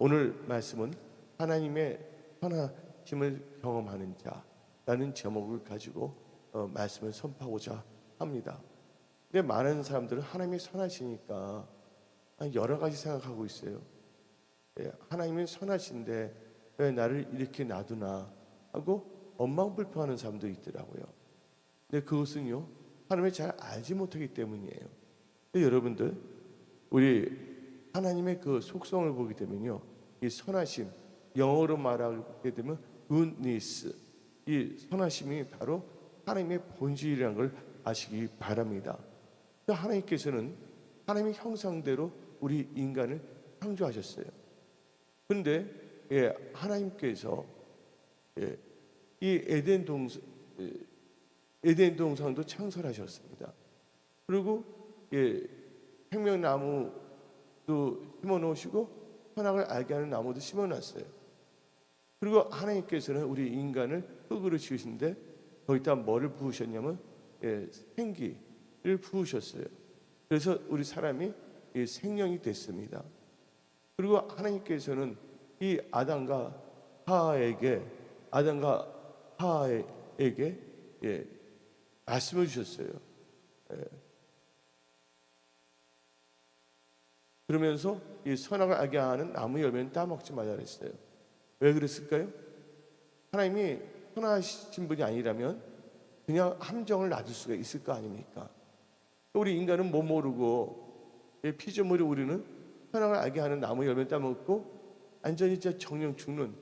오늘 말씀은 하나님의 선하심을 경험하는 자라는 제목을 가지고 말씀을 선포하고자 합니다. 근데 많은 사람들은 하나님이 선하시니까 여러 가지 생각하고 있어요. 하나님이 선하신데 왜 나를 이렇게 놔두나 하고 원망불평하는 사람도 있더라고요. 근데 그것은요, 하나님을 잘 알지 못하기 때문이에요. 근데 여러분들, 우리 하나님의 그 속성을 보게 되면요, 이 선하심, 영어로 말하게 되면 goodness, 이 선하심이 바로 하나님의 본질이라는 걸 아시기 바랍니다. 하나님께서는 하나님의 형상대로 우리 인간을 창조하셨어요. 그런데 하나님께서 이 에덴 동산도 창설하셨습니다. 그리고 생명나무도 심어 놓으시고 선악을 알게 하는 나무도 심어 놨어요. 그리고 하나님께서는 우리 인간을 흙으로 지으신데 거기다 뭐를 부으셨냐면 생기를 부으셨어요. 그래서 우리 사람이 생명이 됐습니다. 그리고 하나님께서는 이 아담과 하와에게 말씀을 주셨어요. 그러면서 이 선악을 알게 하는 나무 열매는 따먹지 말라 그랬어요. 왜 그랬을까요? 하나님이 선하신 분이 아니라면 그냥 함정을 놔둘 수가 있을 거 아닙니까? 우리 인간은 뭐 모르고 피조물이 우리는 선악을 알게 하는 나무 열매를 따먹고 완전히 정령 죽는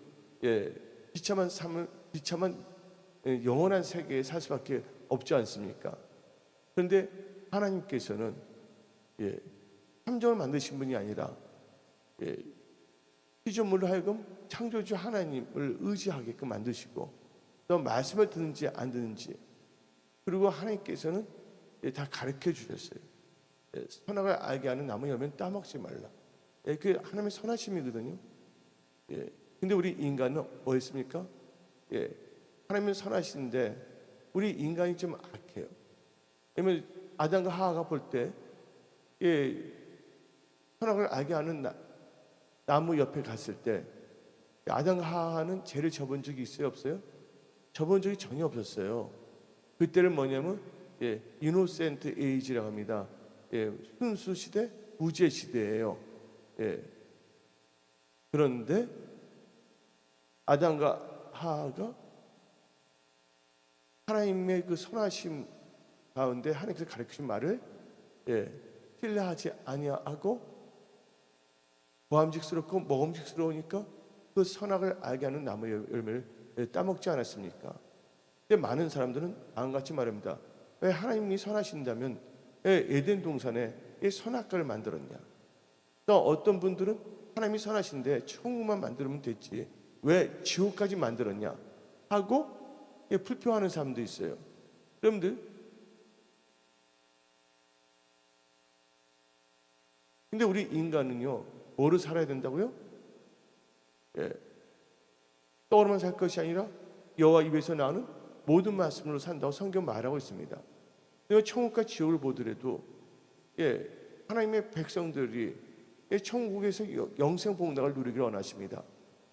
비참한 영원한 세계에 살 수밖에 없지 않습니까? 그런데 하나님께서는 함정을 만드신 분이 아니라 피조물로 하여금 창조주 하나님을 의지하게끔 만드시고 또 말씀을 듣는지 안 듣는지, 그리고 하나님께서는 다 가르쳐 주셨어요. 선악을 알게 하는 나무 열매는 따먹지 말라. 그게 하나님의 선하심이거든요. 근데 우리 인간은 뭐였습니까? 하나님은 선하신데 우리 인간이 좀 악해요. 왜냐면 아담과 하와가 볼 때 선악을 알게 하는 나무 옆에 갔을 때 아담과 하와는 죄를 져본 적이 있어요, 없어요? 져본 적이 전혀 없었어요. 그때는 뭐냐면 이노센트 에이지라고 합니다. 순수 시대, 무죄 시대예요. 그런데 아담과 하와가 하나님의 그 선하심 가운데 하나님께서 가르치신 말을 신뢰하지 아니하고 고함직스럽고 먹음직스러우니까 그 선악을 알게 하는 나무 열매를 따먹지 않았습니까? 근데 많은 사람들은 다음같이 말합니다. 왜 하나님이 선하신다면 에덴 동산에 선악과를 만들었냐? 또 어떤 분들은 하나님이 선하신데 천국만 만들면 됐지 왜 지옥까지 만들었냐 하고 불평하는 사람도 있어요. 여러분들, 근데 우리 인간은요, 뭐로 살아야 된다고요? 떡으로만 살 것이 아니라 여호와 입에서 나오는 모든 말씀으로 산다고 성경 말하고 있습니다. 내가 천국과 지옥을 보더라도 하나님의 백성들이 천국에서 영생 복락을 누리기를 원하십니다.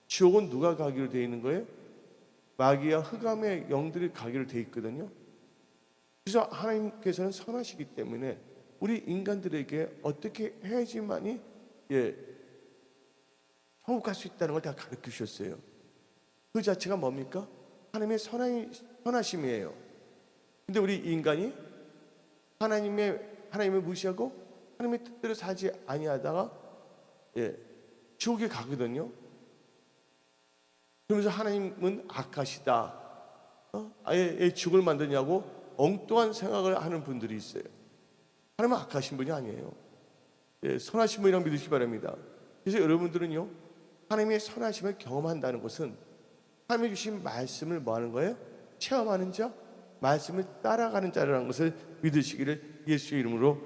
지옥은 누가 가기로 되어 있는 거예요? 마귀와 흑암의 영들이 가기로 되어 있거든요. 그래서 하나님께서는 선하시기 때문에 우리 인간들에게 어떻게 해야지만이 천국 갈 수 있다는 걸 다 가르쳐 주셨어요. 그 자체가 뭡니까? 하나님의 선하심이에요. 근데 우리 인간이 하나님을 무시하고 하나님의 뜻대로 살지 아니하다가 지옥에 가거든요. 그러면서 하나님은 악하시다, 아예 지옥을 만드냐고 엉뚱한 생각을 하는 분들이 있어요. 하나님은 악하신 분이 아니에요. 선하신 분이라고 믿으시기 바랍니다. 그래서 여러분들은요, 하나님의 선하심을 경험한다는 것은 하나님이 주신 말씀을 뭐 하는 거예요? 체험하는 자, 말씀을 따라가는 자라는 것을 믿으시기를 예수의 이름으로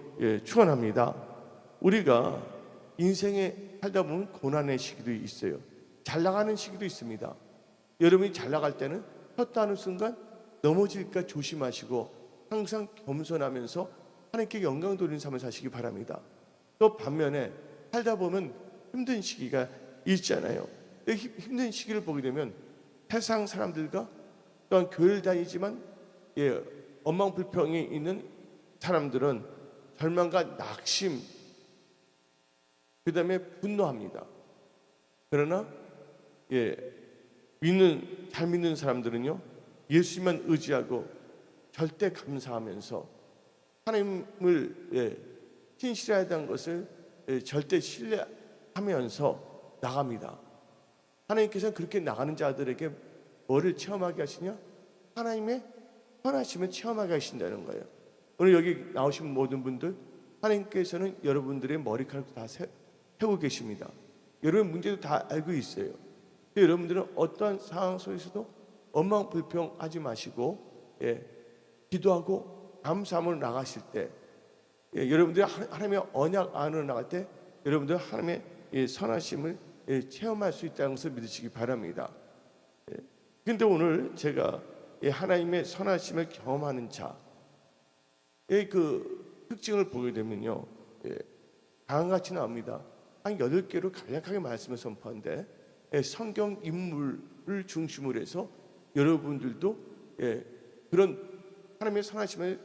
축원합니다. 우리가 인생에 살다 보면 고난의 시기도 있어요. 잘 나가는 시기도 있습니다. 여러분이 잘 나갈 때는 섰다 하는 순간 넘어질까 조심하시고 항상 겸손하면서 하나님께 영광 돌리는 삶을 사시기 바랍니다. 또 반면에 살다 보면 힘든 시기가 있잖아요. 힘든 시기를 보게 되면 세상 사람들과 또한 교회를 다니지만 원망불평이 있는 사람들은 절망과 낙심, 그 다음에 분노합니다. 그러나 잘 믿는 사람들은요, 예수만 의지하고 절대 감사하면서 하나님을 신실해야 한다는 것을 절대 신뢰하면서 나갑니다. 하나님께서는 그렇게 나가는 자들에게 뭐를 체험하게 하시냐? 하나님의 선하심을 체험하게 하신다는 거예요. 오늘 여기 나오신 모든 분들, 하나님께서는 여러분들의 머리카락도 다 세우고 계십니다. 여러분 문제도 다 알고 있어요. 여러분들은 어떠한 상황 속에서도 원망불평하지 마시고 기도하고 감사함으로 나가실 때, 여러분들이 하나님의 언약 안으로 나갈 때 여러분들 하나님의 선하심을 체험할 수 있다는 것을 믿으시기 바랍니다. 그런데 오늘 제가 하나님의 선하심을 경험하는 자의 그 특징을 보게 되면요, 다음같이 나옵니다. 한 8개로 간략하게 말씀을 선포한데, 성경 인물을 중심으로 해서 여러분들도 그런 하나님의 선하심을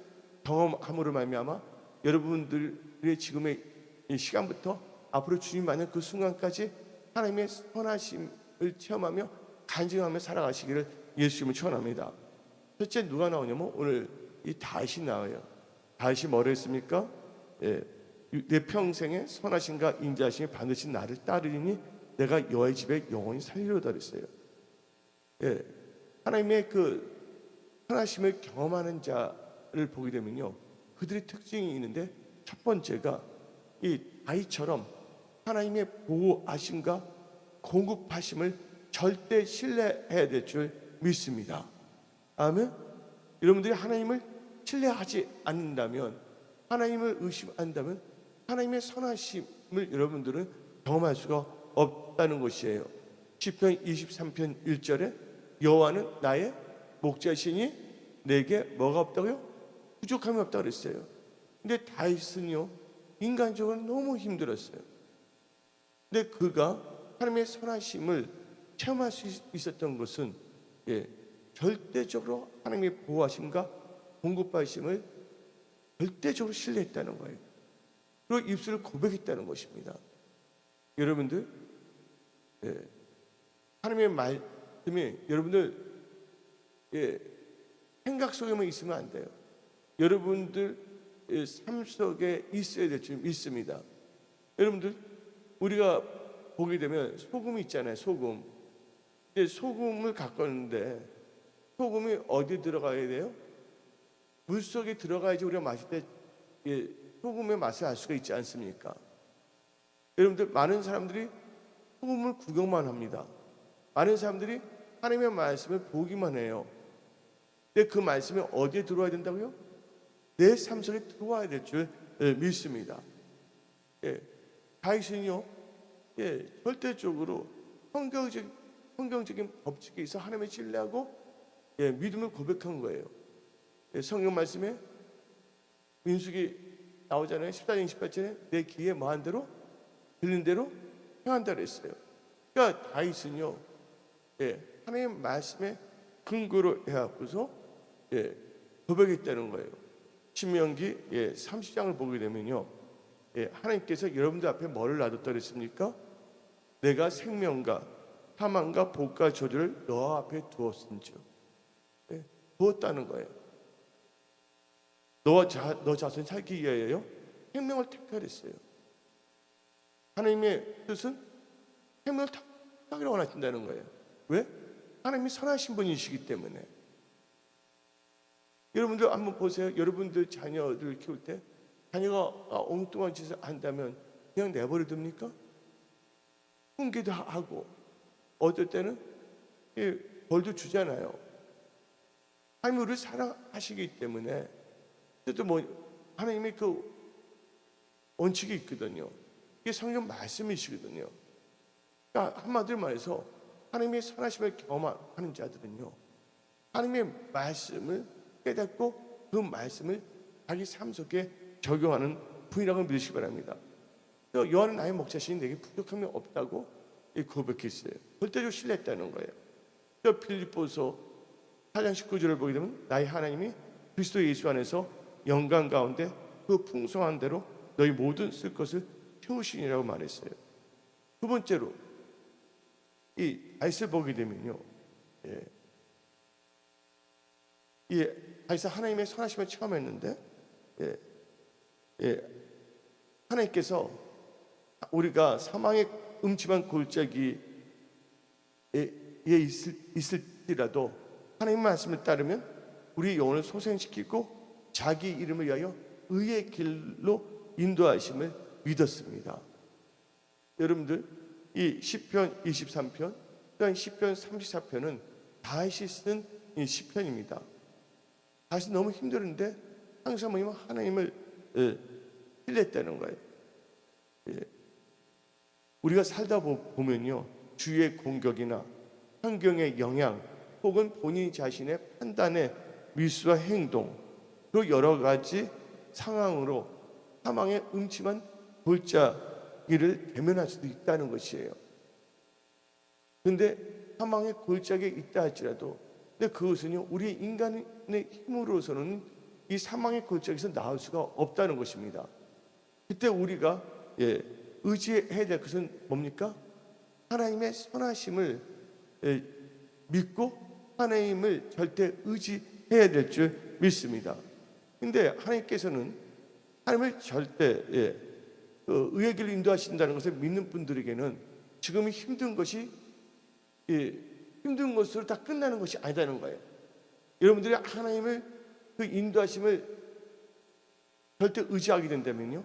경험함으로 말미암아 여러분들의 지금의 이 시간부터 앞으로 주님 만난 그 순간까지 하나님의 선하심을 체험하며 간증하며 살아가시기를 예수님을 축원합니다. 첫째 누가 나오냐면 오늘 이 다윗이 나와요. 다윗이 뭐를 했습니까? 내 평생에 선하심과 인자하심이 반드시 나를 따르리니 내가 여호와의 집에 영원히 살리로다 그랬어요. 하나님의 그 선하심을 경험하는 자를 보게 되면요, 그들의 특징이 있는데, 첫 번째가 이 다윗처럼 하나님의 보호하심과 공급하심을 절대 신뢰해야 될 줄 믿습니다. 아멘. 여러분들이 하나님을 신뢰하지 않는다면, 하나님을 의심한다면 하나님의 선하심을 여러분들은 경험할 수가 없다는 것이에요. 시편 23편 1절에 여호와는 나의 목자시니 내게 뭐가 없다고요? 부족함이 없다고 그랬어요. 근데 다윗은요, 인간적으로 너무 힘들었어요. 근데 그가 하나님의 선하심을 체험할 수 있었던 것은 절대적으로 하나님의 보호하심과 공급하심을 절대적으로 신뢰했다는 거예요. 그리고 입술을 고백했다는 것입니다. 여러분들, 하나님의 말씀이 여러분들 생각 속에만 있으면 안 돼요. 여러분들 삶 속에 있어야 될 줄 믿습니다. 여러분들, 우리가 보게 되면 소금이 있잖아요. 소금. 소금을 갖고 왔는데 소금이 어디 들어가야 돼요? 물 속에 들어가야지 우리가 마실 때 소금의 맛을 알 수가 있지 않습니까? 여러분들, 많은 사람들이 소금을 구경만 합니다. 많은 사람들이 하나님의 말씀을 보기만 해요. 근데 그 말씀이 어디에 들어와야 된다고요? 내 삶 속에 들어와야 될 줄 믿습니다. 다윗은요, 절대적으로 성경적인 법칙에 있어 하나님을 신뢰하고 믿음을 고백한 거예요. 성경 말씀에 민수기 나오잖아요. 14장 18절에 내 귀에 뭐한 대로 들린 대로 행한다 그랬어요. 그러니까 다윗은요, 하나님의 말씀에 근거로 해갖고서 고백했다는 거예요. 신명기 30장을 보게 되면요, 하나님께서 여러분들 앞에 뭐를 놔뒀다 그랬습니까? 내가 생명과 사망과 복과 저주를 너 앞에 두었은즉, 두었다는 거예요. 너 자손 살기 위하여 생명을 택하랬어요. 하나님의 뜻은 생명을 택하기를 원하신다는 거예요. 왜? 하나님이 선하신 분이시기 때문에. 여러분들 한번 보세요. 여러분들 자녀들 키울 때 자녀가 엉뚱한 짓을 한다면 그냥 내버려 둡니까? 훈계도 하고 어떨 때는 벌도 주잖아요. 하나님이 우리를 사랑하시기 때문에. 또 하나님의 그 원칙이 있거든요. 이게 성경 말씀이시거든요. 그러니까 한마디로 말해서 하나님의 선하심을 경험하는 자들은요, 하나님의 말씀을 깨닫고 그 말씀을 자기 삶 속에 적용하는 분이라고 믿으시기 바랍니다. 요한은 나의 목자시니 내게 부족함이 없다고 고백했어요. 절대로 신뢰했다는 거예요. 또 빌립보서 8장 19절을 보게 되면 나의 하나님이 그리스도 예수 안에서 영광 가운데 그 풍성한 대로 너희 모든 쓸 것을 채우시니라고 말했어요. 두 번째로 이 다윗을 보게 되면요, 이 다윗은 하나님의 선하심을 체험했는데, 하나님께서 우리가 사망의 음침한 골짜기에 있을지라도 하나님의 말씀을 따르면 우리 영혼을 소생시키고 자기 이름을 위하여 의의 길로 인도하심을 믿었습니다. 여러분들, 이 시편 23편, 또한 시편 34편은 다윗이 쓴 이 시편입니다. 다윗은 너무 힘들었는데 항상 뭐냐면 하나님을 신뢰했다는 거예요. 우리가 살다 보면요, 주위의 공격이나 환경의 영향, 혹은 본인 자신의 판단의 밀수와 행동, 또 여러 가지 상황으로 사망의 음침한 골짜기를 대면할 수도 있다는 것이에요. 그런데 사망의 골짜기에 있다 할지라도, 근데 그것은요, 우리 인간의 힘으로서는 이 사망의 골짜기에서 나올 수가 없다는 것입니다. 그때 우리가 의지해야 될 것은 뭡니까? 하나님의 선하심을 믿고 하나님을 절대 의지해야 될 줄 믿습니다. 근데 하나님께서는 하나님을 절대 의의 길로 인도하신다는 것을 믿는 분들에게는 지금 힘든 것이 힘든 것으로 다 끝나는 것이 아니다는 거예요. 여러분들이 하나님을 그 인도하심을 절대 의지하게 된다면요,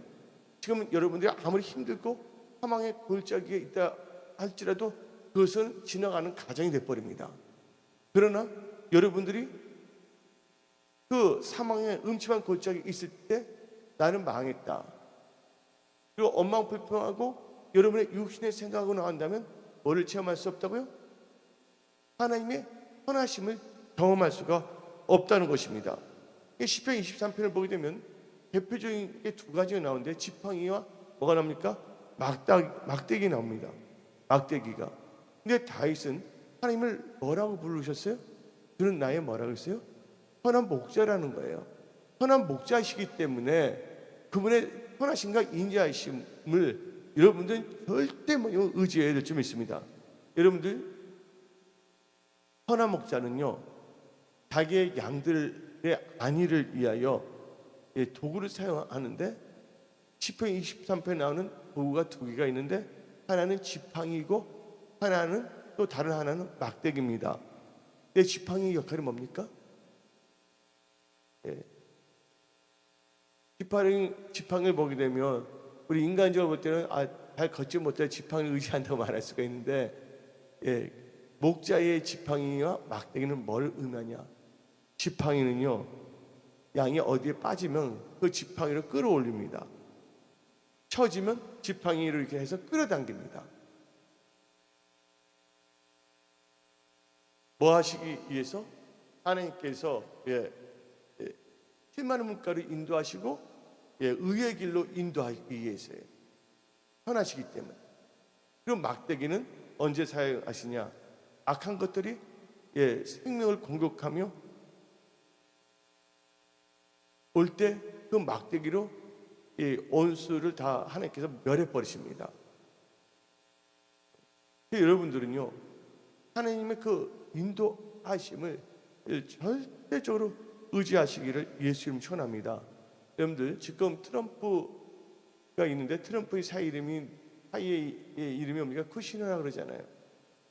지금 여러분들이 아무리 힘들고 사망의 골짜기에 있다 할지라도 그것은 지나가는 과정이 돼버립니다. 그러나 여러분들이 그 사망의 음침한 골짜기에 있을 때 나는 망했다, 그리고 원망 불평하고 여러분의 육신의 생각으로 나간다면 뭐를 체험할 수 없다고요? 하나님의 선하심을 경험할 수가 없다는 것입니다. 시편 23편을 보게 되면 대표적인 게 두 가지가 나오는데, 지팡이와 뭐가 나옵니까? 막대기 나옵니다. 막대기가. 근데 다윗은 하나님을 뭐라고 부르셨어요? 그는 나의 뭐라고 했어요? 선한 목자라는 거예요. 선한 목자이시기 때문에 그분의 선하심과 인자하심을 여러분들은 절대 의지해야 될 줄 믿습니다. 여러분들, 선한 목자는요, 자기의 양들의 안위를 위하여 도구를 사용하는데, 시편 23편에 나오는 도구가 두 개가 있는데, 하나는 지팡이고 하나는 또 다른 하나는 막대기입니다. 내 지팡이의 역할이 뭡니까? 지팡이를 보게 되면 우리 인간적으로 볼 때는 잘 걷지 못해 지팡이를 의지한다고 말할 수가 있는데, 목자의 지팡이와 막대기는 뭘 의미하냐? 지팡이는요, 양이 어디에 빠지면 그 지팡이를 끌어올립니다. 처지면 지팡이를 이렇게 해서 끌어당깁니다. 뭐 하시기 위해서? 하나님께서 실 많은 물가를 인도하시고 의의 길로 인도하기 위해서예요. 편하시기 때문에. 그리고 막대기는 언제 사용하시냐? 악한 것들이 생명을 공격하며 올 때 그 막대기로 원수를 다 하나님께서 멸해버리십니다. 여러분들은요, 하나님의 그 인도하심을 절대적으로 의지하시기를 예수님 축원합니다. 여러분들, 지금 트럼프가 있는데 트럼프의 사이의 이름이 뭡니까? 쿠시너라 그러잖아요.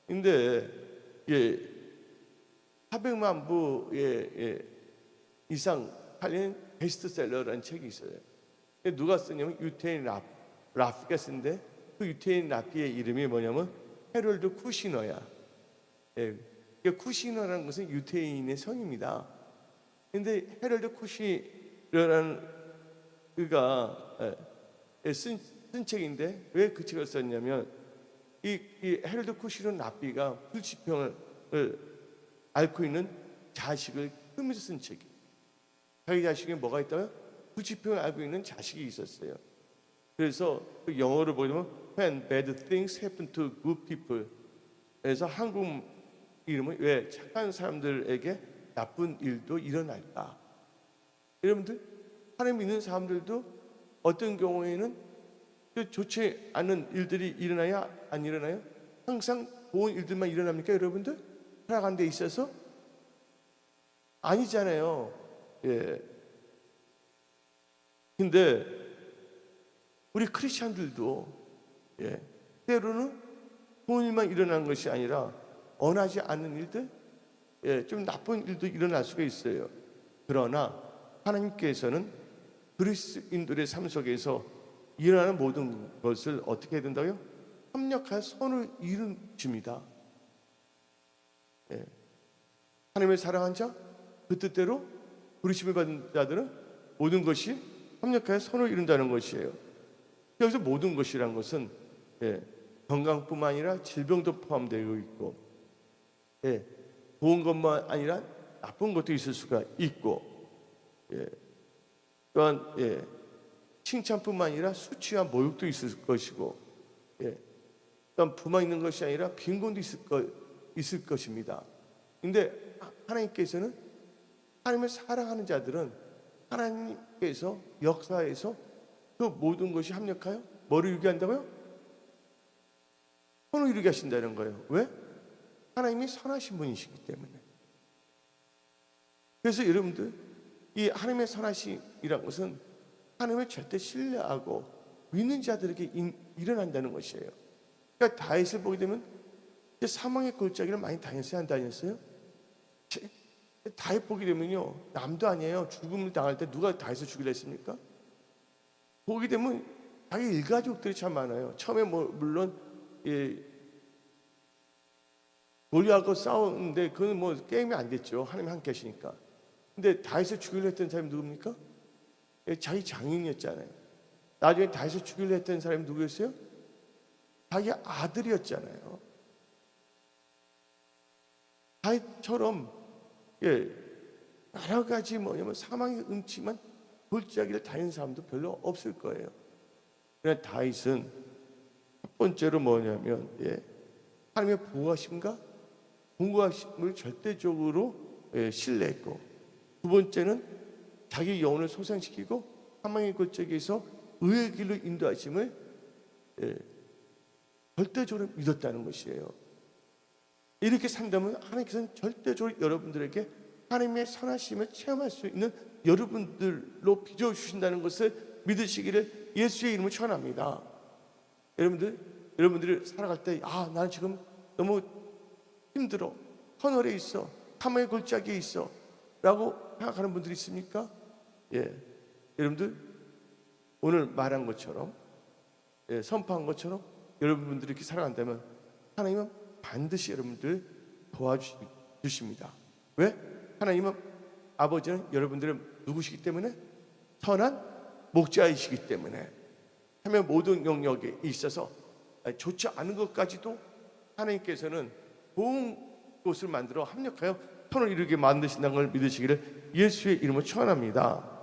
근데 400만 부 이상 팔린 베스트셀러라는 책이 있어요. 누가 쓰냐면 유태인 라피가 쓴데, 그 유태인 라피의 이름이 뭐냐면 헤럴드 쿠시너야. 쿠시너라는 것은 유태인의 성입니다. 근데 헤럴드 쿠시너라는 그가 쓴 책인데, 왜 그 책을 썼냐면 이 헤럴드 쿠시너 라피가 불치병을 앓고 있는 자식을 끌면서 쓴 책이에요. 자기 자식에 뭐가 있다면 불치병을 앓고 있는 자식이 있었어요. 그래서 그 영어를 보면 when bad things happen to good people. 그래서 한국 이름은 왜 착한 사람들에게 나쁜 일도 일어날까? 여러분들, 하나님 믿는 사람들도 어떤 경우에는 좋지 않은 일들이 일어나야 안 일어나요? 항상 좋은 일들만 일어납니까, 여러분들? 살아가는 데 있어서? 아니잖아요. 예. 근데 우리 크리스찬들도 때로는 좋은 일만 일어나는 것이 아니라 원하지 않는 일들, 좀 나쁜 일도 일어날 수가 있어요. 그러나 하나님께서는 그리스도인들의 삶 속에서 일어나는 모든 것을 어떻게 해야 된다고요? 협력하여 선을 이루십니다. 하나님을 사랑한 자, 그 뜻대로 부르심을 받은 자들은 모든 것이 협력하여 선을 이룬다는 것이에요. 여기서 모든 것이란 것은 건강뿐만 아니라 질병도 포함되어 있고, 좋은 것만 아니라 나쁜 것도 있을 수가 있고, 또한 칭찬뿐만 아니라 수치와 모욕도 있을 것이고, 또한 부만 있는 것이 아니라 빈곤도 있을 것입니다. 근데 하나님께서는, 하나님을 사랑하는 자들은 하나님께서 역사에서 그 모든 것이 합력하여 뭐를 이루게 한다고요? 선을 이루게 하신다는 거예요. 왜? 하나님이 선하신 분이시기 때문에. 그래서 여러분들, 이 하나님의 선하심이란 것은 하나님을 절대 신뢰하고 믿는 자들에게 일어난다는 것이에요. 그러니까 다윗을 보게 되면 사망의 골짜기를 많이 다녔어요? 안 다녔어요? 다윗 보게 되면요, 남도 아니에요. 죽음을 당할 때 누가 다윗을 죽이려 했습니까? 보게 되면 자기 일가족들이 참 많아요. 처음에 물론 골리앗하고 싸우는데 그건 게임이 안 됐죠. 하나님 함께 하시니까. 근데 다윗을 죽이려 했던 사람이 누굽니까? 자기 장인이었잖아요. 나중에 다윗을 죽이려 했던 사람이 누구였어요? 자기 아들이었잖아요. 다윗처럼 여러 가지 사망의 음침한 골짜기를 다니는 사람도 별로 없을 거예요. 그러나 다윗은 첫 번째로 뭐냐면 하나님의 보호하심과 공고하심을 절대적으로 신뢰했고, 두 번째는 자기 영혼을 소생시키고 사망의 골짜기에서 의의 길로 인도하심을 절대적으로 믿었다는 것이에요. 이렇게 산다면 하나님께서는 절대적으로 여러분들에게 하나님의 선하심을 체험할 수 있는 여러분들로 빚어주신다는 것을 믿으시기를 예수의 이름으로 축원합니다. 여러분들이 살아갈 때 나는 지금 너무 힘들어, 터널에 있어, 사망의 골짜기에 있어 라고 생각하는 분들이 있습니까? 여러분들, 오늘 말한 것처럼, 선포한 것처럼 여러분들이 이렇게 살아간다면 하나님은 반드시 여러분들 도와주십니다. 왜? 하나님은, 아버지는 여러분들의 누구시기 때문에? 선한 목자이시기 때문에 하면 모든 영역에 있어서 좋지 않은 것까지도 하나님께서는 좋은 곳을 만들어 합력하여 선을 이루게 만드신다는 걸 믿으시기를 예수의 이름으로 축원합니다.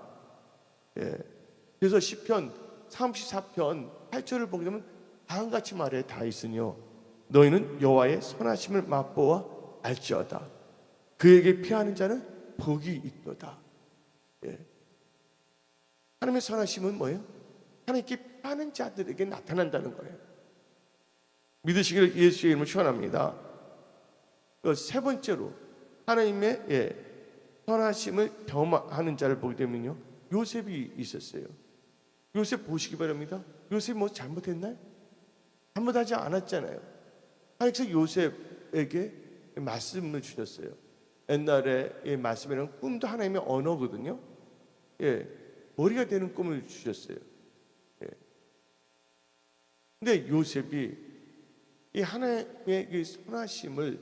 그래서 시편 34편 8절을 보게 되면 다음같이 말해 다윗은요, 너희는 여호와의 선하심을 맛보아 알지어다. 그에게 피하는 자는 복이 있도다. 하나님의 선하심은 뭐예요? 하나님께 피하는 자들에게 나타난다는 거예요. 믿으시기를 예수의 이름으로 축원합니다. 세 번째로 하나님의 선하심을 경험하는 자를 보게 되면요, 요셉이 있었어요. 요셉 보시기 바랍니다. 요셉이 뭐 잘못했나요? 잘못하지 않았잖아요. 하나님께서 요셉에게 말씀을 주셨어요. 옛날에 말씀이란 꿈도 하나님의 언어거든요. 머리가 되는 꿈을 주셨어요. 근데 요셉이 이 하나님의 이 선하심을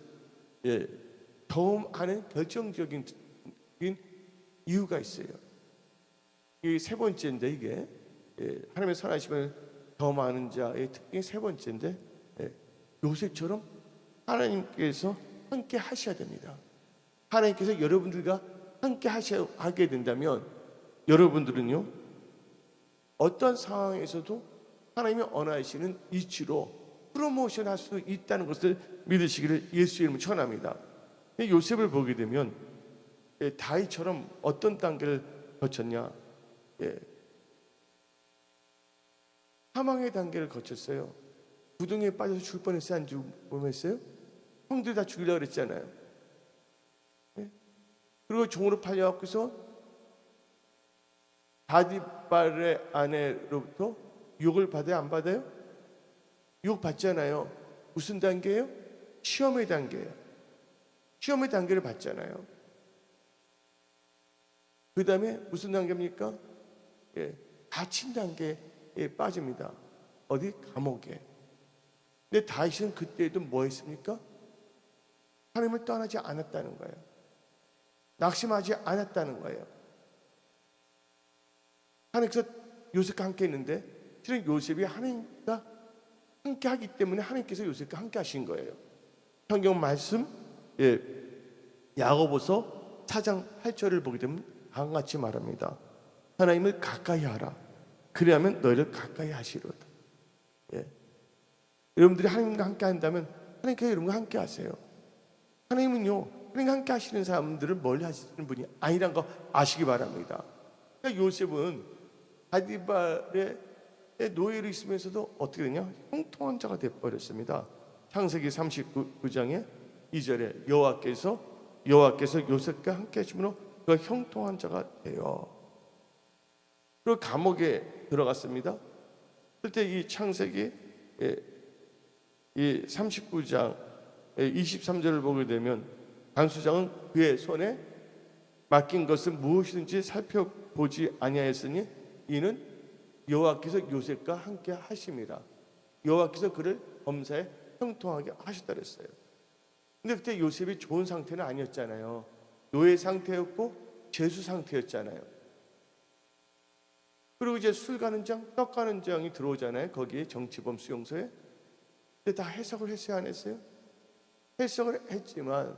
경험하는 결정적인 이유가 있어요. 이 세 번째인데, 이게 하나님의 선하심을 경험하는 자의 특징이 세 번째인데, 요셉처럼 하나님께서 함께 하셔야 됩니다. 하나님께서 여러분들과 함께 하게 된다면 여러분들은요, 어떤 상황에서도 하나님이 원하시는 이치로 프로모션 할 수 있다는 것을 믿으시기를 예수 이름으로 축원합니다. 요셉을 보게 되면 다윗처럼 어떤 단계를 거쳤냐? 사망의 단계를 거쳤어요. 구덩이에 빠져서 죽을 뻔했어요? 안 죽을 뻔했어요? 형들이 다 죽이려고 그랬잖아요. 그리고 종으로 팔려갖고서 바디발의 아내로부터 욕을 받아요? 안 받아요? 욕 받잖아요. 무슨 단계예요? 시험의 단계예요. 시험의 단계를 받잖아요. 그 다음에 무슨 단계입니까? 갇힌 단계에 빠집니다. 어디? 감옥에. 근데 다윗은 그때에도 뭐 했습니까? 하나님을 떠나지 않았다는 거예요. 낙심하지 않았다는 거예요. 하나님께서 요셉과 함께 했는데 실은 요셉이 하나님과 함께 하기 때문에 하나님께서 요셉과 함께 하신 거예요. 성경 말씀 야고보서 4장 8절을 보게 되면 다음과 같이 말합니다. 하나님을 가까이 하라. 그리하면 너희를 가까이 하시리로다. 여러분들이 하나님과 함께 한다면 하나님께서 여러분과 함께 하세요. 하나님은요, 하나님과 함께 하시는 사람들을 멀리 하시는 분이 아니란 거 아시기 바랍니다. 그러니까 요셉은 바디발의 노예로 있으면서도 어떻게 되냐? 형통한 자가 되어버렸습니다. 창세기 39장의 2절에 여호와께서 요셉과 함께 하심으로 그가 형통한 자가 되어 그리고 감옥에 들어갔습니다. 그때 이 창세기 이 39장 23절을 보게 되면 간수장은 그의 손에 맡긴 것을 무엇이든지 살펴보지 아니하였으니 이는 여호와께서 요셉과 함께 하심이라. 여호와께서 그를 범사에 형통하게 하셨다 그랬어요. 근데 그때 요셉이 좋은 상태는 아니었잖아요. 노예 상태였고 죄수 상태였잖아요. 그리고 이제 술 가는 장, 떡 가는 장이 들어오잖아요. 거기에 정치범 수용소에. 근데 다 해석을 했어요, 안 했어요? 해석을 했지만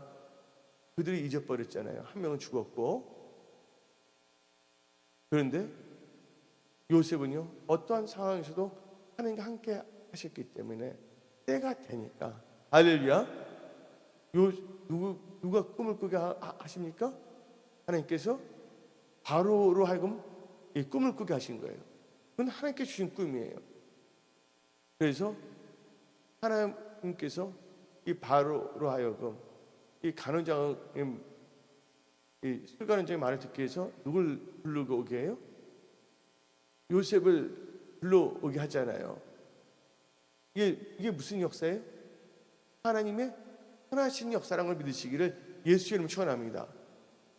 그들이 잊어버렸잖아요. 한 명은 죽었고. 그런데 요셉은요, 어떠한 상황에서도 하나님과 함께 하셨기 때문에 때가 되니까, 할렐루야. 누가 꿈을 꾸게 하십니까? 하나님께서 바로로 하여금 이 꿈을 꾸게 하신 거예요. 그건 하나님께 주신 꿈이에요. 그래서 하나님께서 이 바로로 하여금 이 간원장의 술 간원장의 말을 듣기 위해서 누굴 불러오게 해요? 요셉을 불러오게 하잖아요. 이게 무슨 역사예요? 하나님의 선하신 역사라는 걸 믿으시기를 예수 이름으로 축원합니다.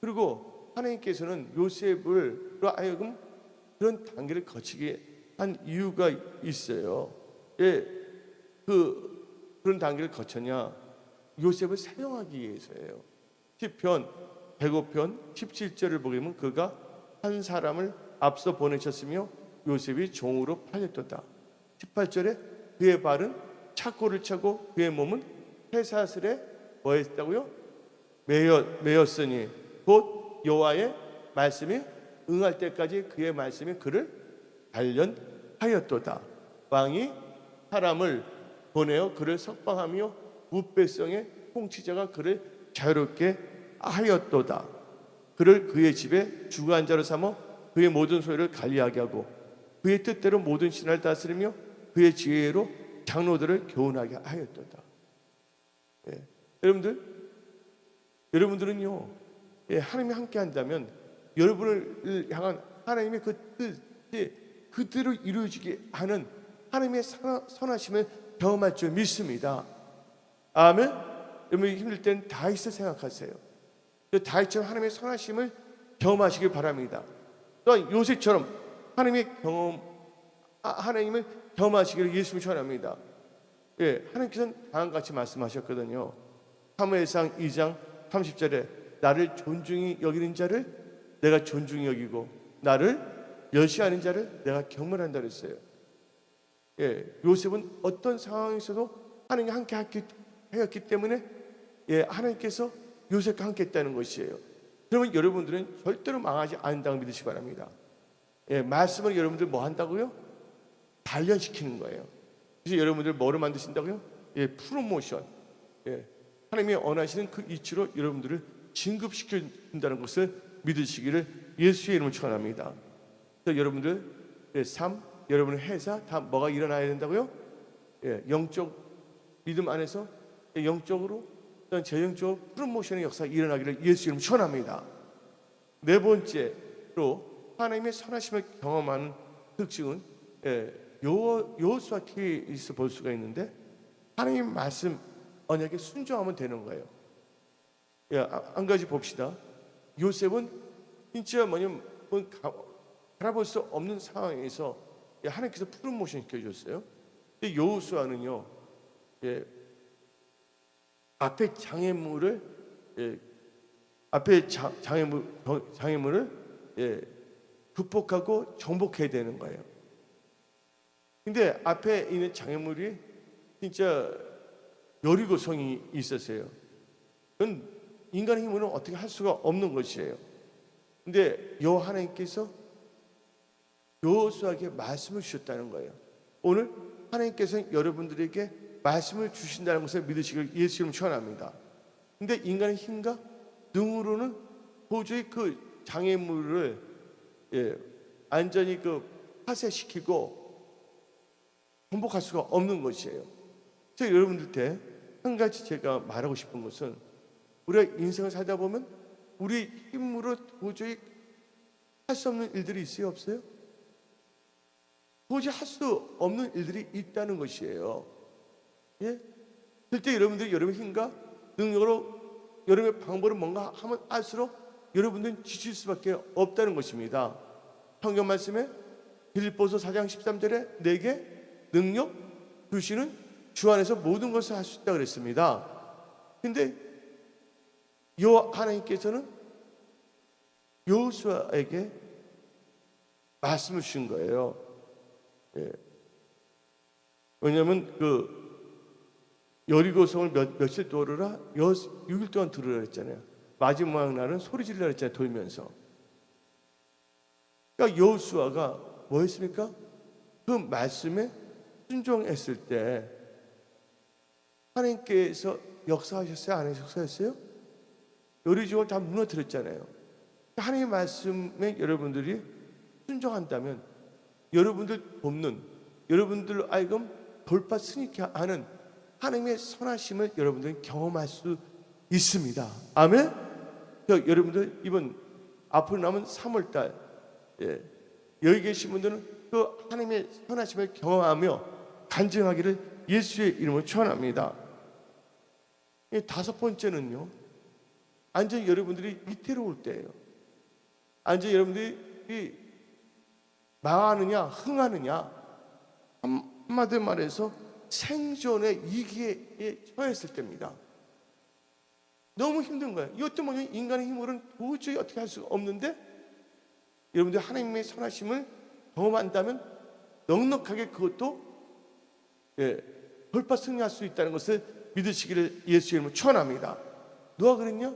그리고 하나님께서는 요셉으로 하여금 그런 단계를 거치게 한 이유가 있어요. 그런 단계를 거쳤냐? 요셉을 사용하기 위해서예요. 시편 105편 17절을 보게 되면 그가 한 사람을 앞서 보내셨으며 요셉이 종으로 팔렸도다. 18절에 그의 발은 착고를 차고 그의 몸은 쇠사슬에 뭐 했다고요? 매였으니 곧 여호와의 말씀이 응할 때까지 그의 말씀이 그를 단련하였도다. 왕이 사람을 보내어 그를 석방하며 무배성의 통치자가 그를 자유롭게 하였도다. 그를 그의 집에 주관한 자로 삼아 그의 모든 소유를 관리하게 하고 그의 뜻대로 모든 신하를 다스리며 그의 지혜로 장로들을 교훈하게 하였도다. 여러분들은요, 하나님이 함께 한다면 여러분을 향한 하나님의 그 뜻이 그대로 이루어지게 하는 하나님의 선하심을 경험할 줄 믿습니다. 아멘. 여러분이 힘들 땐 다윗을 생각하세요. 다윗처럼 하나님의 선하심을 경험하시길 바랍니다. 또한 요셉처럼 하나님을 경험하시기를 예수님을 축원합니다. 하나님께서는 다음과 같이 말씀하셨거든요. 사무엘상 2장 30절에 나를 존중히 여기는 자를 내가 존중히 여기고 나를 멸시하는 자를 내가 경멸한다 그랬어요. 요셉은 어떤 상황에서도 하나님과 함께 하였기 때문에 하나님께서 요셉과 함께 했다는 것이에요. 그러면 여러분들은 절대로 망하지 않는다고 믿으시기 바랍니다. 말씀을 여러분들 뭐 한다고요? 단련시키는 거예요. 그래서 여러분들 뭐를 만드신다고요? 예, 프로모션. 예, 하나님이 원하시는 그 이치로 여러분들을 진급시켜 준다는 것을 믿으시기를 예수의 이름으로 축원합니다. 그래서 여러분들 삶, 여러분의 회사 다 뭐가 일어나야 된다고요? 예, 영적 믿음 안에서 영적으로 또는 재정적으로 프로모션의 역사가 일어나기를 예수 이름으로 축원합니다. 네 번째로 하나님의 선하심을 경험하는 특징은 여호수아에서 볼 수가 있는데 하나님 말씀 언약에 순종하면 되는 거예요. 한 가지 봅시다. 요셉은 진짜 뭐냐면 바라볼 수 없는 상황에서 하나님께서 프로모션 시켜줬어요. 여호수아는요, 앞에 장애물을 극복하고 정복해야 되는 거예요. 근데 앞에 있는 장애물이 진짜 여리고성이 있었어요. 그건 인간의 힘으로는 어떻게 할 수가 없는 것이에요. 근데 여호와 하나님께서 여호수아에게 말씀을 주셨다는 거예요. 오늘 하나님께서 여러분들에게 말씀을 주신다는 것을 믿으시길 예수 이름으로 축원합니다. 근데 인간의 힘과 능으로는 도저히 그 장애물을 완전히 파쇄시키고 정복할 수가 없는 것이에요. 제가 여러분들한테 한 가지 제가 말하고 싶은 것은 우리가 인생을 살다 보면 우리 힘으로 도저히 할 수 없는 일들이 있어요, 없어요? 도저히 할 수 없는 일들이 있다는 것이에요. 예? 그때 여러분들이 여러분의 힘과 능력으로 여러분의 방법을 뭔가 하면 할수록 여러분들은 지칠 수밖에 없다는 것입니다. 성경 말씀에 빌립보서 4장 13절에 내게 능력 주시는 주 안에서 모든 것을 할 수 있다 그랬습니다. 근데 여호와 하나님께서는 여호수아에게 말씀을 주신 거예요. 왜냐하면 여리고성을 며칠 돌으라 6일 동안 들으라 했잖아요. 마지막 날은 소리 지르라 했잖아요. 돌면서. 그러니까 여호수아가 뭐 했습니까? 그 말씀에 순종했을 때 하나님께서 역사하셨어요? 안 역사하셨어요? 여리고성을 다 무너뜨렸잖아요. 하나님의 말씀에 여러분들이 순종한다면 여러분들 돕는, 여러분들로 하여금 돌파 승리케 하는 하나님의 선하심을 여러분들은 경험할 수 있습니다. 아멘. 여러분들 이번 앞으로 남은 3월달 여기 계신 분들은 그 하나님의 선하심을 경험하며 간증하기를 예수의 이름으로 축원합니다. 다섯 번째는요, 완전히 여러분들이 위태로울 때예요. 완전히 여러분들이 망하느냐 흥하느냐, 한마디로 말해서 생존의 위기에 처했을 때입니다. 너무 힘든 거예요. 이것도 뭐냐면 인간의 힘으로는 도저히 어떻게 할 수가 없는데 여러분들 하나님의 선하심을 경험한다면 넉넉하게 그것도 돌파 승리할 수 있다는 것을 믿으시기를 예수 이름으로 축원합니다. 누가 그랬냐?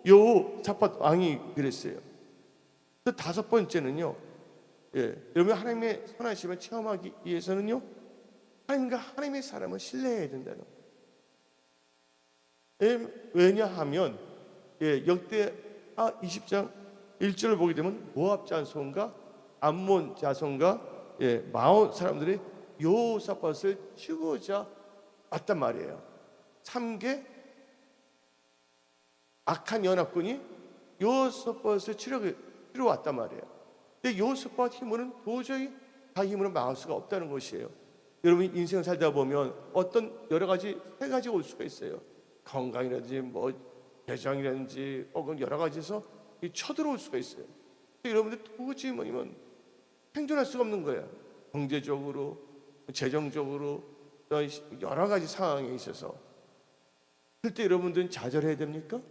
여호사밧 왕이 그랬어요. 그 다섯 번째는요, 여러분 하나님의 선하심을 체험하기 위해서는요, 하나님과 하나님의 사람을 신뢰해야 된다는 거예요. 왜냐하면 역대하 20장 1절을 보게 되면 모압 자손과 암몬 자손과 마온 사람들이 여호사밧을 치고자 왔단 말이에요. 3개 악한 연합군이 여호사밧을 치러 왔단 말이에요. 근데 여호사밧 힘으로는 도저히 다 힘으로 막을 수가 없다는 것이에요. 여러분 인생을 살다 보면 어떤 여러 가지 세 가지가 올 수가 있어요. 건강이라든지 재정이라든지 혹은 여러 가지에서 쳐들어올 수가 있어요. 여러분들 도저히 뭐냐면 생존할 수가 없는 거예요. 경제적으로, 재정적으로, 여러 가지 상황에 있어서. 그때 여러분들은 좌절해야 됩니까?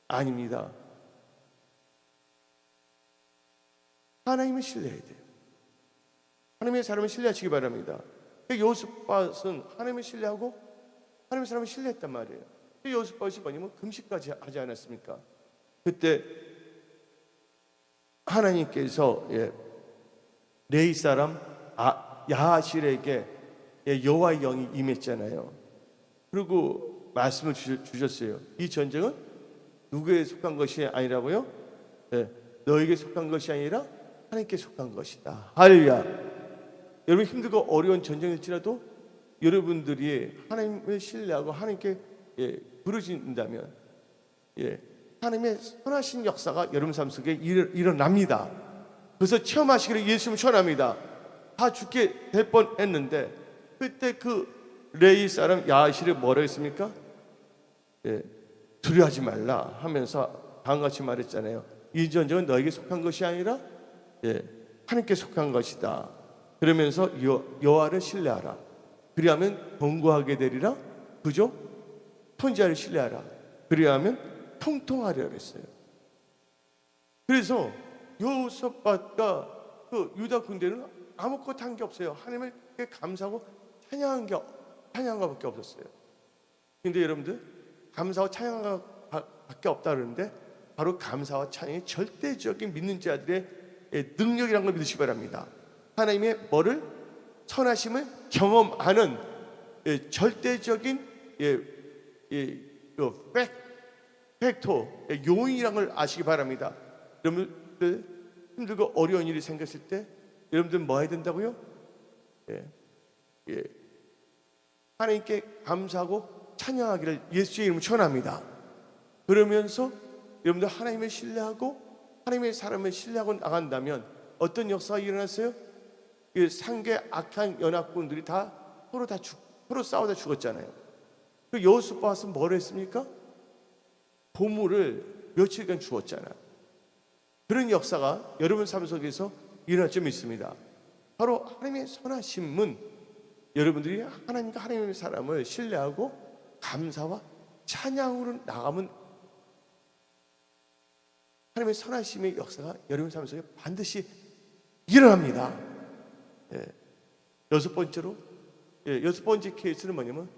아닙니다. 하나님을 신뢰해야 돼요. 하나님의 사람을 신뢰하시기 바랍니다. 여호사밧은 하나님을 신뢰하고 하나님의 사람을 신뢰했단 말이에요. 여호사밧이 뭐냐면 금식까지 하지 않았습니까? 그때 하나님께서 레이 사람 야하실에게 여호와의 영이 임했잖아요. 그리고 말씀을 주셨어요. 이 전쟁은 누구에게 속한 것이 아니라고요? 너에게 속한 것이 아니라 하나님께 속한 것이다. 할렐루야. 여러분 힘들고 어려운 전쟁일지라도 여러분들이 하나님을 신뢰하고 하나님께 부르신다면 하나님의 선하신 역사가 여러분 삶 속에 일어납니다. 그래서 체험하시기를 예수님 축원합니다. 다 죽게 될 뻔했는데 그때 그 레이 사람 야하실이 뭐라 했습니까? 두려워하지 말라 하면서 다음같이 말했잖아요. 이 전쟁은 너에게 속한 것이 아니라 하나님께 속한 것이다. 그러면서 여호와를 신뢰하라. 그리하면 견고하게 되리라. 그죠? 통치자를 신뢰하라. 그리하면 통통하리라 그랬어요. 그래서 여호사밧과 그 유다 군대는 아무것도 한 게 없어요. 하나님께 감사하고 찬양한 것밖에 없었어요. 근데 여러분들 감사와 찬양한 것밖에 없다 그러는데 바로 감사와 찬양이 절대적인 믿는 자들의 능력이라는 걸 믿으시기 바랍니다. 하나님의 뭐를 선하심을 경험하는 절대적인 팩토 요인이라는 걸 아시기 바랍니다. 여러분들 힘들고 어려운 일이 생겼을 때 여러분들 뭐 해야 된다고요? 하나님께 감사하고 찬양하기를 예수의 이름으로 축원합니다. 그러면서 여러분들 하나님을 신뢰하고 하나님의 사람을 신뢰하고 나간다면 어떤 역사가 일어났어요? 상계 악한 연합군들이 서로 싸우다 죽었잖아요. 그 여호사밧은 뭘 했습니까? 보물을 며칠간 주었잖아요. 그런 역사가 여러분 삶 속에서 일어날 점이 있습니다. 바로 하나님의 선하심은 여러분들이 하나님과 하나님의 사람을 신뢰하고 감사와 찬양으로 나가면 하나님의 선하심의 역사가 여러분 삶 속에 반드시 일어납니다. 여섯 번째 케이스는 뭐냐면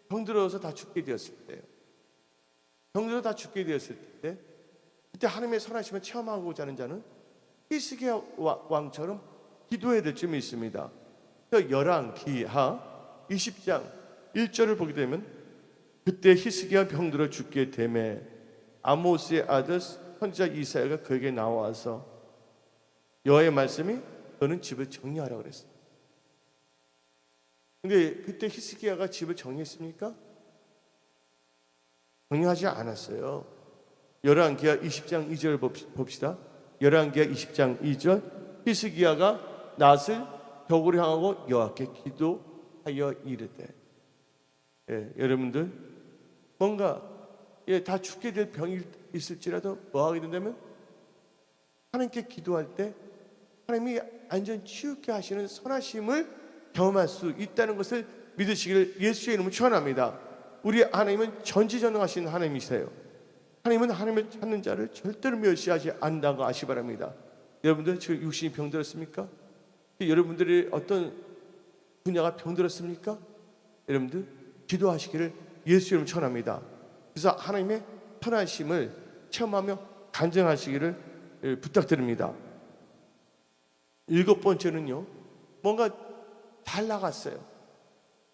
병들어서 다 죽게 되었을 때예요. 병들어서 다 죽게 되었을 때 그때 하나님의 선하심을 체험하고자 하는 자는 히스기야 왕처럼 기도해야 될 점이 있습니다. 열왕기하 20장 1절을 보게 되면 그때 히스기야 병들어 죽게 되매 아모스의 아들 선지자 이사야가 그에게 나와서 여호와의 말씀이 너는 집을 정리하라 그랬어요. 근데 그때 히스기야가 집을 정리했습니까? 정리하지 않았어요. 열왕기하 20장 2절 봅시다. 열왕기하 20장 2절 히스기야가 낫을 벽으로 향하고 여호와께 기도하여 이르되 여러분들 뭔가 다 죽게 될 병이 있을지라도 뭐 하게 된다면 하나님께 기도할 때 하나님이 완전 치유케 하시는 선하심을 경험할 수 있다는 것을 믿으시기를 예수의 이름으로 축원합니다. 우리 하나님은 전지전능하신 하나님이세요. 하나님은 하나님을 찾는 자를 절대로 멸시하지 않는다는 거 아시기 바랍니다. 여러분들 지금 육신이 병들었습니까? 여러분들이 어떤 분야가 병들었습니까? 여러분들 기도하시기를 예수의 이름으로 축원합니다. 그래서 하나님의 편하심을 체험하며 간증하시기를 부탁드립니다. 일곱 번째는요, 뭔가 잘 나갔어요.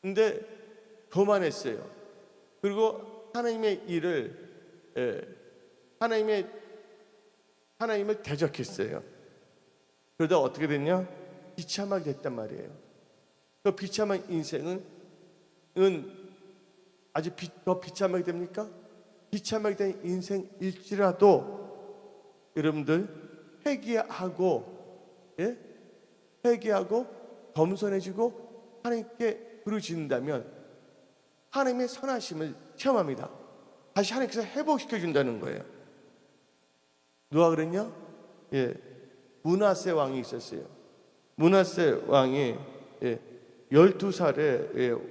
근데 교만했어요. 그리고 하나님의 일을 하나님을 대적했어요. 그러다 어떻게 됐냐? 비참하게 됐단 말이에요. 그 비참한 인생은 아주 더 비참하게 됩니까? 비참하게 된 인생일지라도 여러분들 회개하고 겸손해지고 하나님께 부르짖는다면 하나님의 선하심을 체험합니다. 다시 하나님께서 회복시켜 준다는 거예요. 누가 그랬냐? 므낫세 왕이 있었어요. 므낫세 왕이 12살에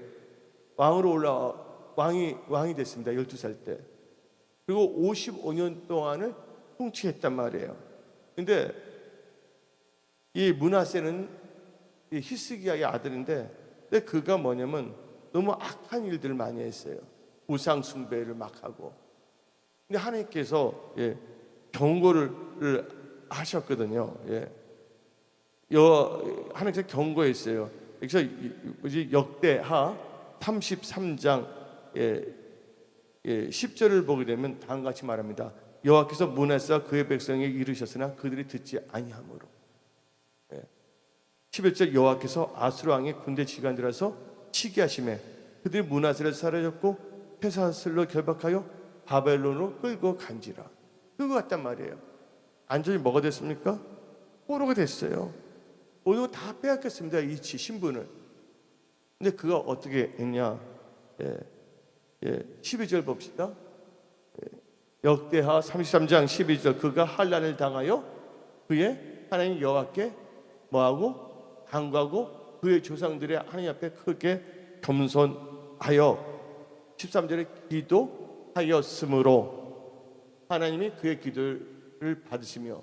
왕으로 올라와 왕이 됐습니다. 12살 때. 그리고 55년 동안을 통치했단 말이에요. 근데 이 므낫세는 히스기야의 아들인데 근데 그가 뭐냐면 너무 악한 일들을 많이 했어요. 우상 숭배를 막 하고. 근데 하나님께서 경고를 하셨거든요. 하나님께서 경고했어요. 그래서 역대하 33장 10절을 보게 되면 다음과 같이 말합니다. 여호와께서 문하사 그의 백성에게 이르셨으나 그들이 듣지 아니하므로. 11절 여호와께서 아수르 왕의 군대 지휘관들에서 치게 하심에 그들이 문하세를 사로잡고 폐사슬로 결박하여 바벨론으로 끌고 간지라. 끌고 갔단 말이에요. 안전이 뭐가 됐습니까? 포로가 됐어요. 모두 다 빼앗겼습니다. 이 신분을. 근데 그가 어떻게 했냐? 12절 봅시다. 역대하 33장 12절 그가 환난을 당하여 그의 하나님 여호와께 뭐하고 간구하고 그의 조상들의 하나님 앞에 크게 겸손하여 13절에 기도하였으므로 하나님이 그의 기도를 받으시며.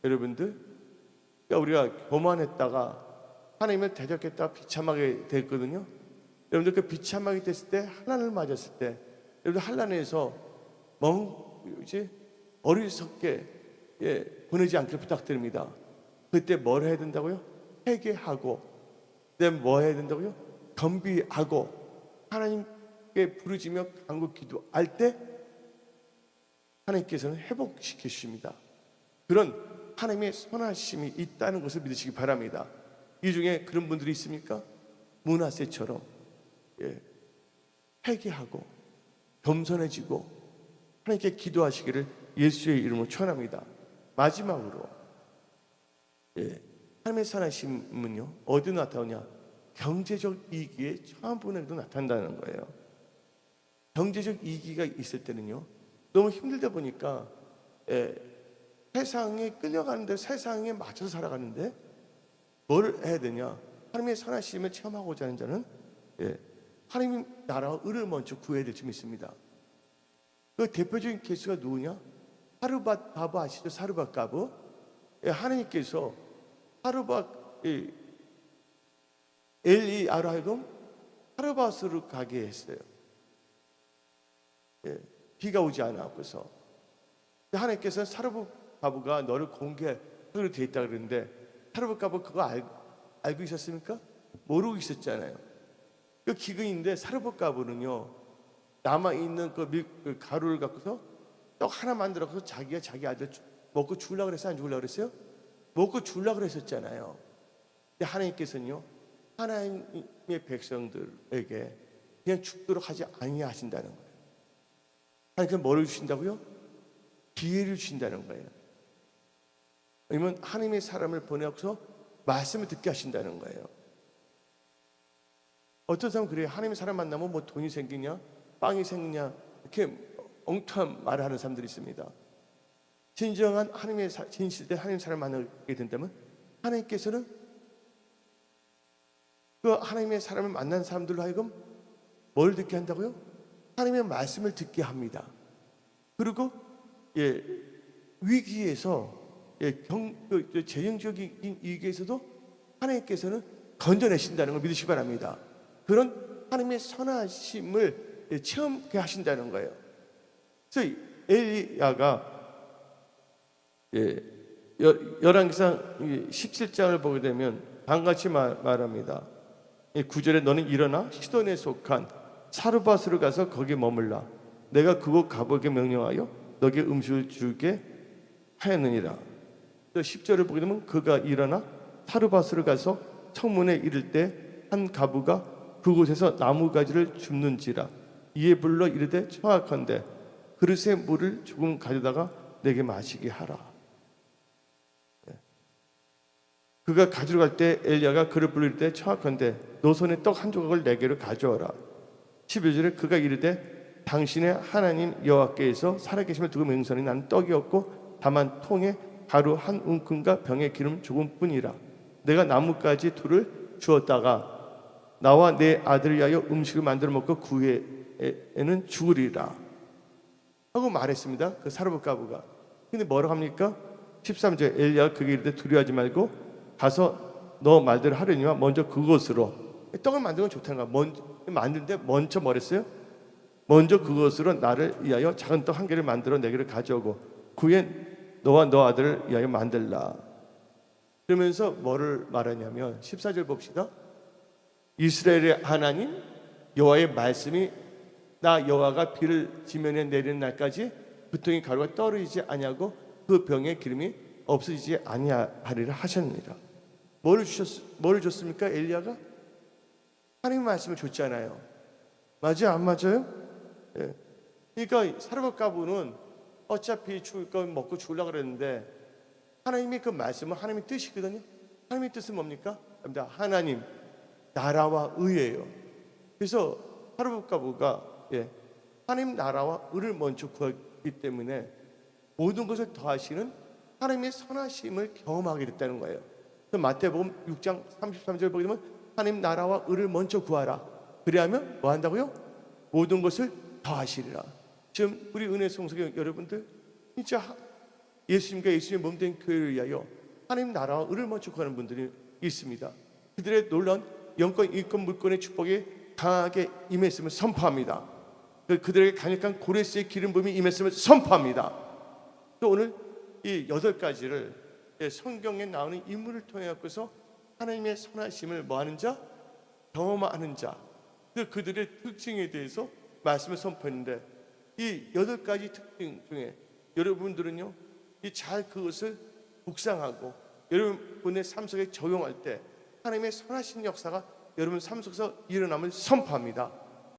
여러분들, 그러니까 우리가 교만했다가 하나님을 대적했다가 비참하게 됐거든요. 여러분들 그 비참하게 됐을 때, 환난을 맞았을 때, 여러분들 환난에서 어리석게 보내지 않길 부탁드립니다. 그때 뭘 해야 된다고요? 회개하고, 그다음에 뭐 해야 된다고요? 겸비하고 하나님께 부르짖며 간구 기도할 때 하나님께서는 회복시켜 주십니다. 그런 하나님의 선하심이 있다는 것을 믿으시기 바랍니다. 이 중에 그런 분들이 있습니까? 므낫세처럼 회개하고 겸손해지고 하나님께 기도하시기를 예수의 이름으로 축원합니다. 마지막으로 하나님의 선하심은요 어디 나타나냐? 경제적 이익에 처한 분에게도 나타난다는 거예요. 경제적 이익이 있을 때는요 너무 힘들다 보니까 세상에 끌려가는데, 세상에 맞춰서 살아가는데 뭘 해야 되냐? 하나님의 선하심을 체험하고자 하는 자는 하나님 나라와 의를 먼저 구해야 될 줄 믿습니다. 그 대표적인 케이스가 누구냐? 사르밧 가부 아시죠? 사르밧 가부. 하나님께서 사르밧 엘리야로 하여금 사르밧으로 가게 했어요. 비가 오지 않았고서 하나님께서 사르밧 가부가 너를 공개하기로 돼 있다 그랬는데 사르밧 가부 그거 알고 있었습니까? 모르고 있었잖아요. 그 기근인데 사르밧 가부는요 남아 있는 그 가루를 갖고서 떡 하나 만들어서 자기가 자기 아들 먹고 죽으려고 그랬어요? 안 죽으려고 그랬어요? 먹고 죽으려고 그랬었잖아요. 근데 하나님께서는요 하나님의 백성들에게 그냥 죽도록 하지 아니하신다는 거예요. 하나님께서 뭐를 주신다고요? 기회를 주신다는 거예요. 아니면 하나님의 사람을 보내서 말씀을 듣게 하신다는 거예요. 어떤 사람은 그래요. 하나님의 사람 만나면 뭐 돈이 생기냐, 빵이 생기냐 이렇게 엉뚱한 말을 하는 사람들이 있습니다. 진정한 하나님의 진실된 하나님의 사람을 만나게 된다면 하나님께서는 그 하나님의 사람을 만난 사람들로 하여금 뭘 듣게 한다고요? 하나님의 말씀을 듣게 합니다. 그리고 위기에서 재정적인 이익에서도 하나님께서는 건져내신다는 걸 믿으시기 바랍니다. 그런 하나님의 선하심을 체험하게 하신다는 거예요. 그래서 엘리야가 열왕기상 17장을 보게 되면 다음같이 말합니다. 9절에 너는 일어나 시돈에 속한 사르밧으로 가서 거기에 머물라. 내가 그곳 가보게 명령하여 너에게 음식을 주게 하였느니라. 10절을 보게 되면 그가 일어나 사르밧으로 가서 청문에 이를 때 한 가부가 그곳에서 나무가지를 줍는지라. 이에 불러 이르되 청하건대 그릇에 물을 조금 가져다가 내게 마시게 하라. 그가 가지러 갈 때 엘리야가 그를 불러 이르되 청하건대 너 손에 떡 한 조각을 내게로 가져오라. 11절에 그가 이르되 당신의 하나님 여호와께서 살아계심을 두고 맹세하니 나는 떡이 없고 다만 통에 가루 한 움큼과 병에 기름 조금뿐이라. 내가 나뭇가지 둘을 주었다가 나와 내 아들을 위하여 음식을 만들어 먹고 그 후에는 죽으리라 하고 말했습니다. 그 사르밧 가부가. 근데 뭐라고 합니까? 13절 엘리야가 그에게 이르되 두려워하지 말고 가서 너 말대로 하려니와 먼저 그것으로 떡을 만드는 건 좋다는 거야. 만드는데 먼저 뭐랬어요? 먼저 그것으로 나를 위하여 작은 떡 한 개를 만들어 내게를 가져오고 그 후에 너와 너 아들을 위하여 만들라. 그러면서 뭐를 말하냐면 14절 봅시다. 이스라엘의 하나님 여호와의 말씀이 나 여호와가 비를 지면에 내리는 날까지 부통의 가루가 떨어지지 아니하고 그 병의 기름이 없어지지 아니하리라 하셨느니라. 뭐를 줬습니까? 엘리야가 하나님의 말씀을 줬잖아요. 맞아요, 안 맞아요? 예. 그러니까 사르밧 가부는 어차피 죽을 건 먹고 죽으려고 그랬는데 하나님의 그 말씀은 하나님의 뜻이거든요. 하나님의 뜻은 뭡니까? 하나님 나라와 의예요. 그래서 사르밧 가부가 하나님 나라와 의를 먼저 구하기 때문에 모든 것을 더하시는 하나님의 선하심을 경험하게 됐다는 거예요. 그래서 마태복음 6장 33절 보게 되면 하나님 나라와 의를 먼저 구하라. 그래야면 뭐 한다고요? 모든 것을 더하시리라. 지금 우리 은혜 성석의 여러분들 진짜 예수님과 예수님의 몸된 교회를 위하여 하나님 나라와 의를 먼저 구하는 분들이 있습니다. 그들의 놀라운 영권, 인권, 물권의 축복이 강하게 임했음을 선포합니다. 그들에게 강력한 고레스의 기름 부음이 임했음을 선포합니다. 또 오늘 이 8가지를 성경에 나오는 인물을 통해 갖고서 하나님의 선하심을 뭐하는 자? 경험하는 자. 그들의 특징에 대해서 말씀을 선포했는데 이 8가지 특징 중에 여러분들은요 잘 그것을 묵상하고 여러분의 삶 속에 적용할 때 하나님의 선하신 역사가 여러분 삶 속에서 일어남을 선포합니다.